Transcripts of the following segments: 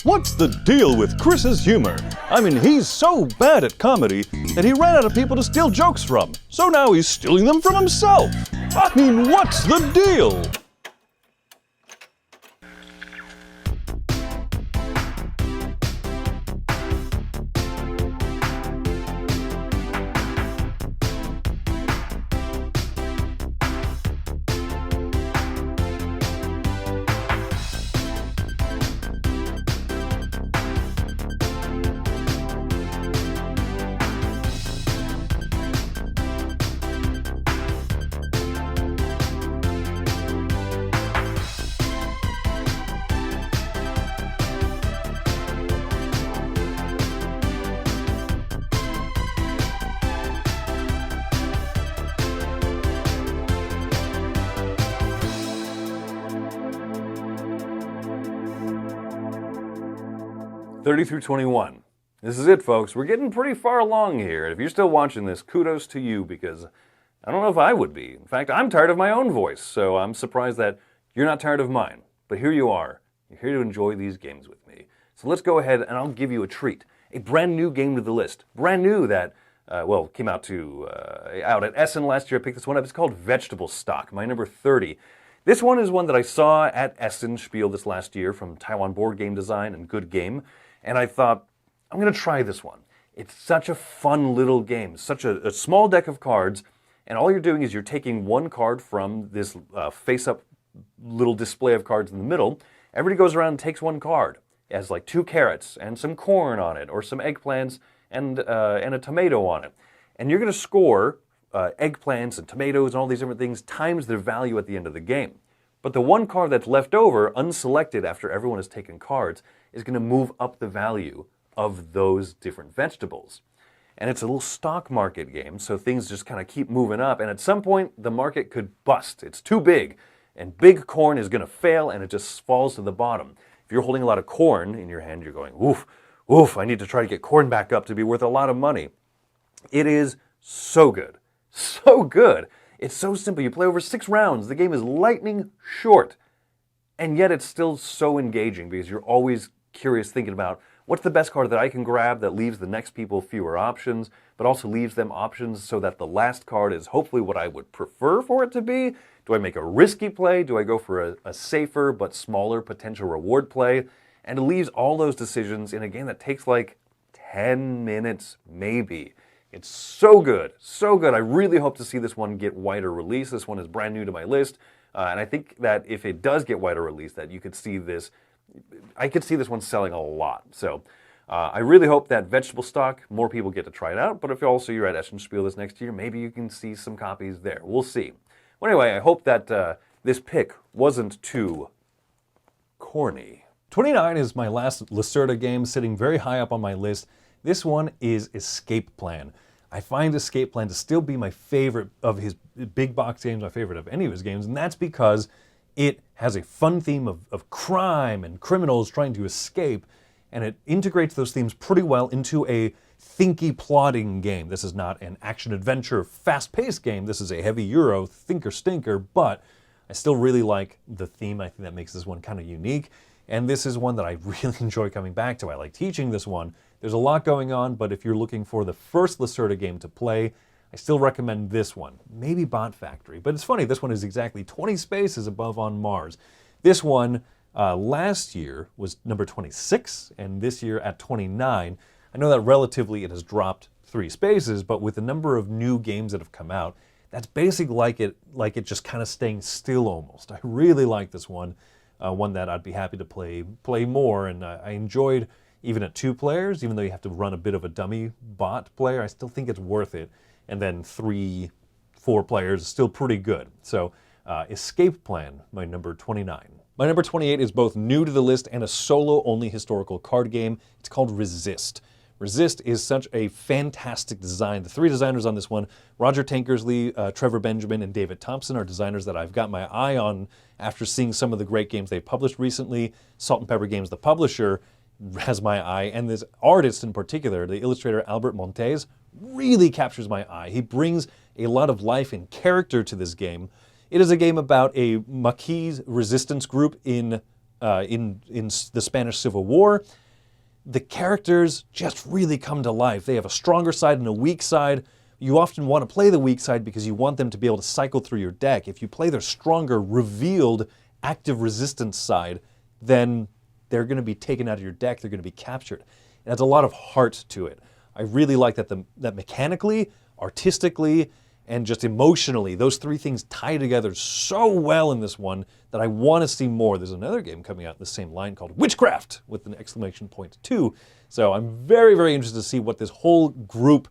What's the deal with Chris's humor? I mean, he's so bad at comedy that he ran out of people to steal jokes from. So now he's stealing them from himself. I mean, what's the deal? Through 21. This is it, folks. We're getting pretty far along here. If you're still watching this, kudos to you, because I don't know if I would be. In fact, I'm tired of my own voice, so I'm surprised that you're not tired of mine. But here you are. You're here to enjoy these games with me. So let's go ahead and I'll give you a treat. A brand new game to the list. Brand new that, came out at Essen last year. I picked this one up. It's called Vegetable Stock, my number 30. This one is one that I saw at Essen Spiel this last year from Taiwan Board Game Design and Good Game. And I thought, I'm going to try this one. It's such a fun little game, such a small deck of cards, and all you're doing is you're taking one card from this face-up little display of cards in the middle. Everybody goes around and takes one card. It has like 2 carrots and some corn on it, or some eggplants and a tomato on it. And you're going to score eggplants and tomatoes and all these different things times their value at the end of the game. But the one card that's left over, unselected after everyone has taken cards, is going to move up the value of those different vegetables. And it's a little stock market game, so things just kind of keep moving up. And at some point, the market could bust. It's too big. And big corn is going to fail, and it just falls to the bottom. If you're holding a lot of corn in your hand, you're going, oof, oof, I need to try to get corn back up to be worth a lot of money. It is so good. So good. It's so simple. You play over 6 rounds. The game is lightning short. And yet it's still so engaging because you're always curious thinking about what's the best card that I can grab that leaves the next people fewer options, but also leaves them options so that the last card is hopefully what I would prefer for it to be. Do I make a risky play? Do I go for a safer but smaller potential reward play? And it leaves all those decisions in a game that takes like 10 minutes maybe. It's so good, so good. I really hope to see this one get wider release. This one is brand new to my list. And I think that if it does get wider release, that you could see this, I could see this one selling a lot. So I really hope that Vegetable Stock, more people get to try it out. But if also you're at Essen Spiel this next year, maybe you can see some copies there. We'll see. Well, anyway, I hope that this pick wasn't too corny. 29 is my last Lacerda game, sitting very high up on my list. This one is Escape Plan. I find Escape Plan to still be my favorite of his big box games, my favorite of any of his games, and that's because it has a fun theme of crime and criminals trying to escape, and it integrates those themes pretty well into a thinky plotting game. This is not an action-adventure, fast-paced game. This is a heavy Euro thinker-stinker, but I still really like the theme. I think that makes this one kind of unique, and this is one that I really enjoy coming back to. I like teaching this one. There's a lot going on, but if you're looking for the first Lacerda game to play, I still recommend this one. Maybe Bot Factory, but it's funny, this one is exactly 20 spaces above on Mars. This one last year was number 26, and this year at 29. I know that relatively it has dropped 3 spaces, but with the number of new games that have come out, that's basically like it just kind of staying still almost. I really like this one, one that I'd be happy to play more, and I enjoyed even at 2 players, even though you have to run a bit of a dummy bot player, I still think it's worth it. And then 3, 4 players is still pretty good. So Escape Plan, my number 29. My number 28 is both new to the list and a solo-only historical card game. It's called Resist. Resist is such a fantastic design. The 3 designers on this one, Roger Tankersley, Trevor Benjamin, and David Thompson, are designers that I've got my eye on after seeing some of the great games they've published recently. Salt and Pepper Games, the publisher, has my eye, and this artist in particular, the illustrator Albert Montes, really captures my eye. He brings a lot of life and character to this game. It is a game about a Maquis resistance group in in the Spanish Civil War. The characters just really come to life. They have a stronger side and a weak side. You often want to play the weak side because you want them to be able to cycle through your deck. If you play their stronger, revealed, active resistance side, then they're going to be taken out of your deck. They're going to be captured. It has a lot of heart to it. I really like that that mechanically, artistically, and just emotionally, those three things tie together so well in this one that I want to see more. There's another game coming out in the same line called Witchcraft with an exclamation point too. So I'm very, very interested to see what this whole group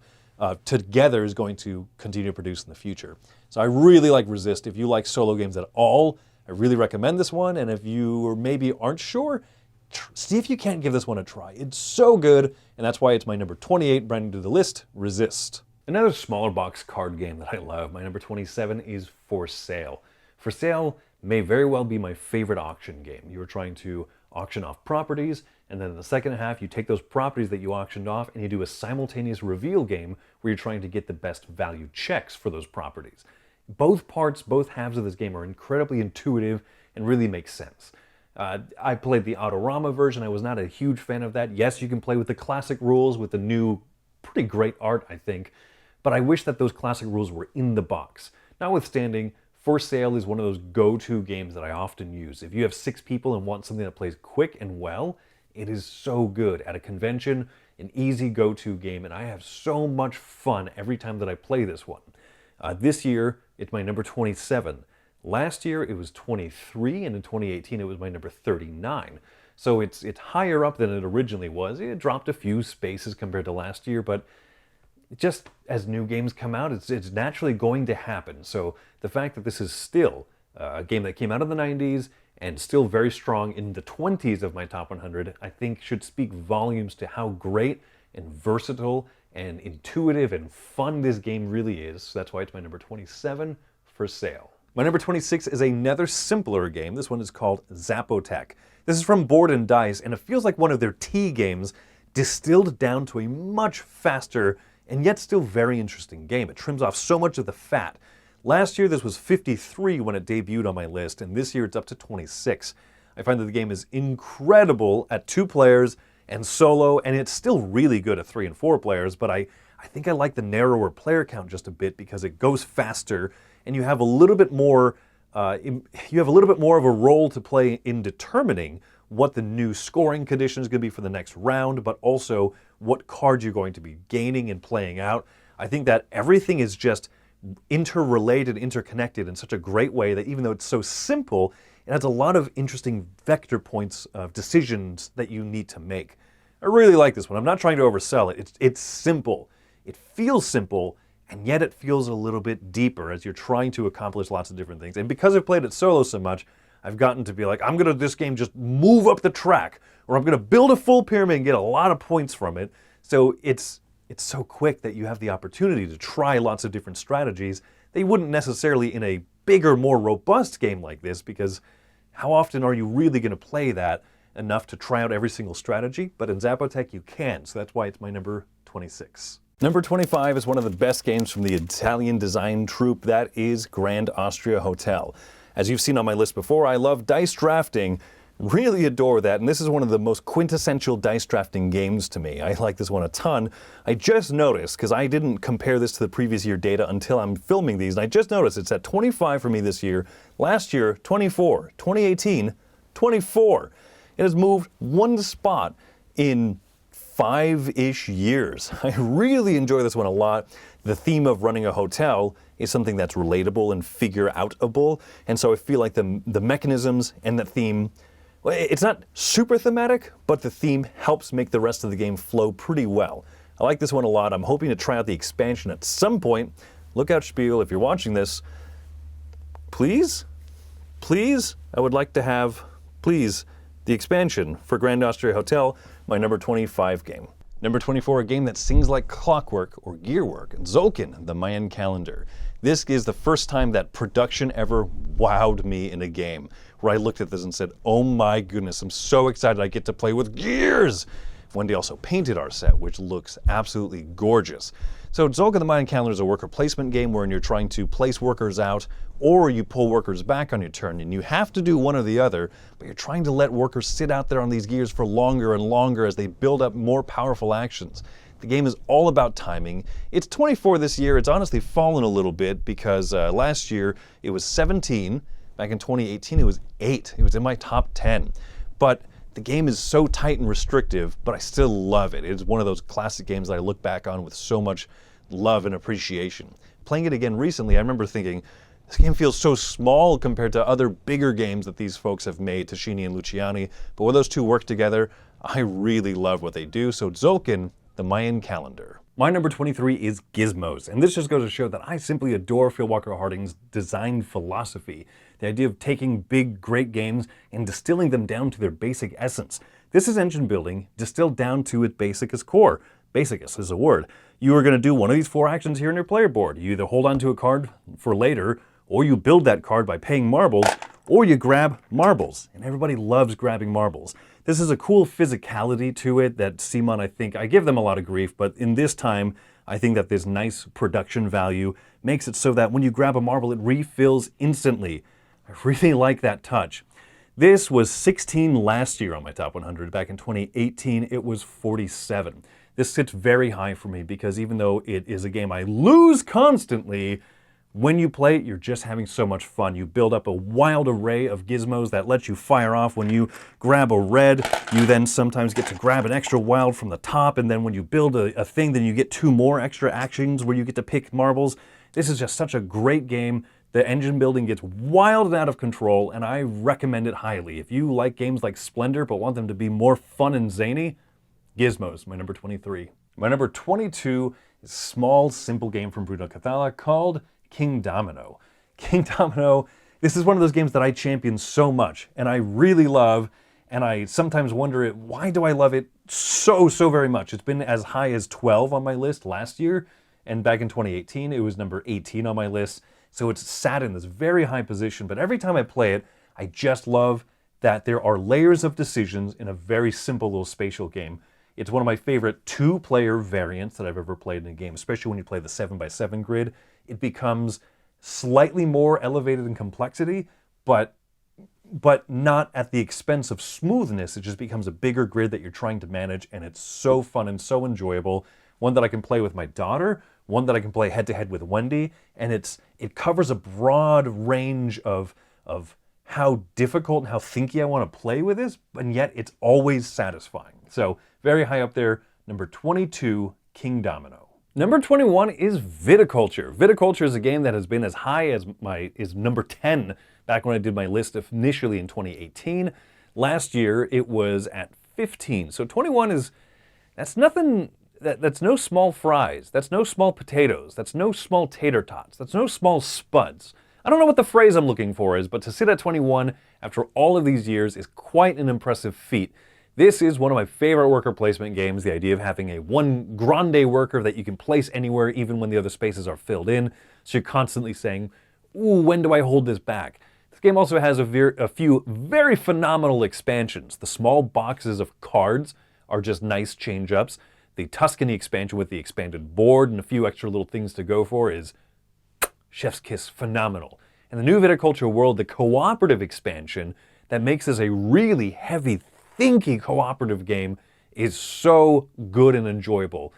together is going to continue to produce in the future. So I really like Resist. If you like solo games at all, I really recommend this one. And if you maybe aren't sure, see if you can't give this one a try. It's so good, and that's why it's my number 28, brand new to the list, Resist. Another smaller box card game that I love, my number 27, is For Sale. For Sale may very well be my favorite auction game. You are trying to auction off properties, and then in the second half, you take those properties that you auctioned off and you do a simultaneous reveal game where you're trying to get the best value checks for those properties. Both parts, both halves of this game are incredibly intuitive and really make sense. I played the Autorama version. I was not a huge fan of that. Yes, you can play with the classic rules with the new, pretty great art, I think, but I wish that those classic rules were in the box. Notwithstanding, For Sale is one of those go-to games that I often use. If you have 6 people and want something that plays quick and well, it is so good. At a convention, an easy go-to game, and I have so much fun every time that I play this one. This year, it's my number 27. Last year, it was 23, and in 2018, it was my number 39. So it's higher up than it originally was. It dropped a few spaces compared to last year, but just as new games come out, it's naturally going to happen. So the fact that this is still a game that came out of the 90s and still very strong in the 20s of my top 100, I think should speak volumes to how great and versatile and intuitive and fun this game really is. So that's why it's my number 27, For Sale. My number 26 is another simpler game. This one is called Zapotec. This is from Board and Dice, and it feels like one of their tea games distilled down to a much faster and yet still very interesting game. It trims off so much of the fat. Last year this was 53 when it debuted on my list, and this year it's up to 26. I find that the game is incredible at 2 players and solo, and it's still really good at 3 and 4 players, but I think I like the narrower player count just a bit because it goes faster, and you have a little bit more of a role to play in determining what the new scoring condition is going to be for the next round, but also what cards you're going to be gaining and playing out. I think that everything is just interrelated, interconnected in such a great way that even though it's so simple, it has a lot of interesting vector points of decisions that you need to make. I really like this one. I'm not trying to oversell it. It's simple. It feels simple, and yet it feels a little bit deeper as you're trying to accomplish lots of different things. And because I've played it solo so much, I've gotten to be like, I'm going to this game just move up the track, or I'm going to build a full pyramid and get a lot of points from it. So it's so quick that you have the opportunity to try lots of different strategies that you wouldn't necessarily in a bigger, more robust game like this, because how often are you really going to play that enough to try out every single strategy? But in Zapotec you can, so that's why it's my number 26. Number 25 is one of the best games from the Italian design troupe, that is Grand Austria Hotel. As you've seen on my list before, I love dice drafting, really adore that, and this is one of the most quintessential dice drafting games to me. I like this one a ton. I just noticed, because I didn't compare this to the previous year data until I'm filming these, and I just noticed it's at 25 for me this year. Last year, 24. 2018, 24. It has moved 1 spot in 5-ish years. I really enjoy this one a lot. The theme of running a hotel is something that's relatable and figure-outable, and so I feel like the mechanisms and the theme, well, it's not super thematic, but the theme helps make the rest of the game flow pretty well. I like this one a lot. I'm hoping to try out the expansion at some point. Look out, Spiel, if you're watching this, please, I would like to have, the expansion for Grand Austria Hotel, my number 25 game. Number 24, a game that sings like clockwork or gearwork, Tzolk'in, the Mayan calendar. This is the first time that production ever wowed me in a game, where I looked at this and said, oh my goodness, I'm so excited I get to play with gears! Wendy also painted our set, which looks absolutely gorgeous. So Tzolk'in the Mayan Calendar is a worker placement game wherein you're trying to place workers out, or you pull workers back on your turn, and you have to do one or the other, but you're trying to let workers sit out there on these gears for longer and longer as they build up more powerful actions. The game is all about timing. It's 24 this year. It's honestly fallen a little bit because last year it was 17. Back in 2018 it was 8. It was in my top 10. But the game is so tight and restrictive, but I still love it. It's one of those classic games that I look back on with so much love and appreciation. Playing it again recently, I remember thinking, this game feels so small compared to other bigger games that these folks have made, Tascini and Luciani, but when those two work together, I really love what they do. So Tzolk'in, the Mayan Calendar. My number 23 is Gizmos, and this just goes to show that I simply adore Phil Walker Harding's design philosophy. The idea of taking big, great games and distilling them down to their basic essence. This is engine building distilled down to its basicest core. Basicest is a word. You are going to do one of these 4 actions here on your player board. You either hold on to a card for later, or you build that card by paying marbles, or you grab marbles. And everybody loves grabbing marbles. This is a cool physicality to it that CMON, I give them a lot of grief, but in this time, I think that this nice production value makes it so that when you grab a marble, it refills instantly. I really like that touch. This was 16 last year on my top 100. Back in 2018, it was 47. This sits very high for me because even though it is a game I lose constantly, when you play it, you're just having so much fun. You build up a wild array of gizmos that let you fire off. When you grab a red, you then sometimes get to grab an extra wild from the top, and then when you build a thing, then you get 2 more extra actions where you get to pick marbles. This is just such a great game. The engine building gets wild and out of control, and I recommend it highly. If you like games like Splendor but want them to be more fun and zany, Gizmos, my number 23. My number 22 is a small, simple game from Bruno Cathala called King Domino. King Domino, this is one of those games that I champion so much, and I really love, and I sometimes wonder, why do I love it so very much? It's been as high as 12 on my list last year, and back in 2018, it was number 18 on my list, so it's sat in this very high position, but every time I play it, I just love that there are layers of decisions in a very simple little spatial game. It's one of my favorite 2-player variants that I've ever played in a game, especially when you play the 7x7 grid. It becomes slightly more elevated in complexity, but not at the expense of smoothness. It just becomes a bigger grid that you're trying to manage, and it's so fun and so enjoyable. One that I can play with my daughter, one that I can play head-to-head with Wendy, and it covers a broad range of how difficult and how thinky I want to play with this, and yet it's always satisfying. So very high up there, number 22, King Domino. Number 21 is Viticulture. Viticulture is a game that has been as high as is number 10 back when I did my list initially in 2018. Last year it was at 15. So 21 that's nothing, that's no small fries, that's no small potatoes, that's no small tater tots, that's no small spuds. I don't know what the phrase I'm looking for is, but to sit at 21 after all of these years is quite an impressive feat. This is one of my favorite worker placement games, the idea of having a one grande worker that you can place anywhere even when the other spaces are filled in. So you're constantly saying, ooh, when do I hold this back? This game also has a few very phenomenal expansions. The small boxes of cards are just nice change-ups. The Tuscany expansion with the expanded board and a few extra little things to go for is chef's kiss phenomenal. And the new Viticulture World, the cooperative expansion that makes this a really heavy, thinky cooperative game is so good and enjoyable.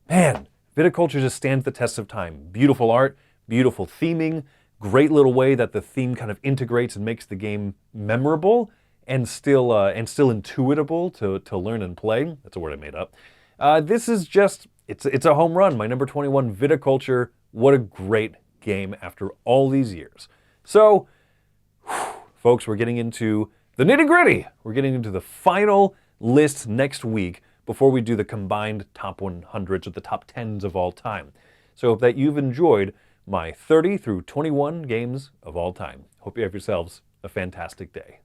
Man, Viticulture just stands the test of time. Beautiful art, beautiful theming, great little way that the theme kind of integrates and makes the game memorable and still intuitable to learn and play. That's a word I made up. This is just, it's a home run. My number 21, Viticulture. What a great game after all these years. So, folks, we're getting into the nitty-gritty. We're getting into the final list next week before we do the combined top 100s or the top 10s of all time. So hope that you've enjoyed my 30 through 21 games of all time. Hope you have yourselves a fantastic day.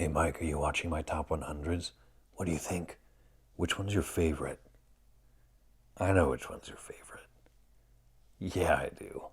Hey Mike, are you watching my top 100s? What do you think? Which one's your favorite? I know which one's your favorite. Yeah, I do.